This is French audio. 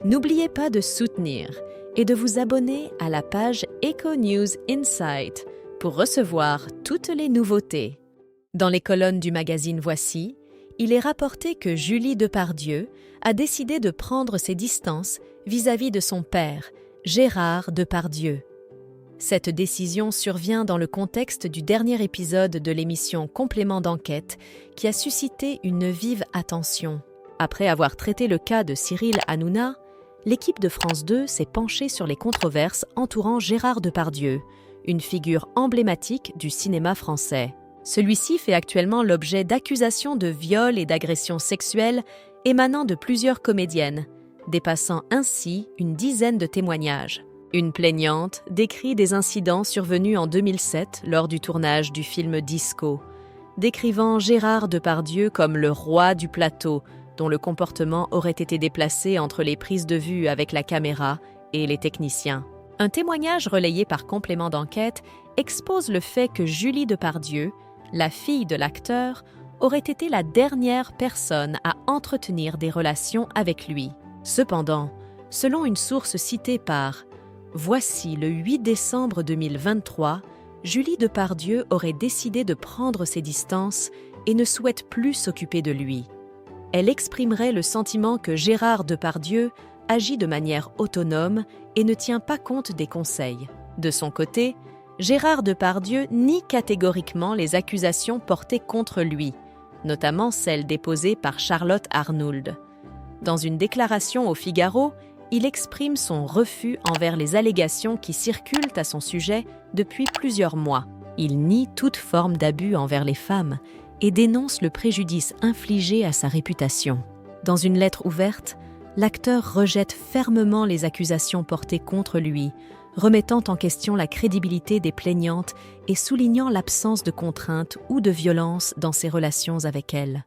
N'oubliez pas de soutenir et de vous abonner à la page Eco News Insight pour recevoir toutes les nouveautés. Dans les colonnes du magazine Voici, il est rapporté que Julie Depardieu a décidé de prendre ses distances vis-à-vis de son père, Gérard Depardieu. Cette décision survient dans le contexte du dernier épisode de l'émission Complément d'enquête qui a suscité une vive attention. Après avoir traité le cas de Cyril Hanouna, l'équipe de France 2 s'est penchée sur les controverses entourant Gérard Depardieu, une figure emblématique du cinéma français. Celui-ci fait actuellement l'objet d'accusations de viol et d'agressions sexuelles émanant de plusieurs comédiennes, dépassant ainsi une dizaine de témoignages. Une plaignante décrit des incidents survenus en 2007 lors du tournage du film Disco, décrivant Gérard Depardieu comme le roi du plateau, dont le comportement aurait été déplacé entre les prises de vue avec la caméra et les techniciens. Un témoignage relayé par Complément d'enquête expose le fait que Julie Depardieu, la fille de l'acteur, aurait été la dernière personne à entretenir des relations avec lui. Cependant, selon une source citée par Voici le 8 décembre 2023, Julie Depardieu aurait décidé de prendre ses distances et ne souhaite plus s'occuper de lui. Elle exprimerait le sentiment que Gérard Depardieu agit de manière autonome et ne tient pas compte des conseils. De son côté, Gérard Depardieu nie catégoriquement les accusations portées contre lui, notamment celles déposées par Charlotte Arnould. Dans une déclaration au Figaro, il exprime son refus envers les allégations qui circulent à son sujet depuis plusieurs mois. Il nie toute forme d'abus envers les femmes et dénonce le préjudice infligé à sa réputation. Dans une lettre ouverte, l'acteur rejette fermement les accusations portées contre lui, remettant en question la crédibilité des plaignantes et soulignant l'absence de contraintes ou de violence dans ses relations avec elles.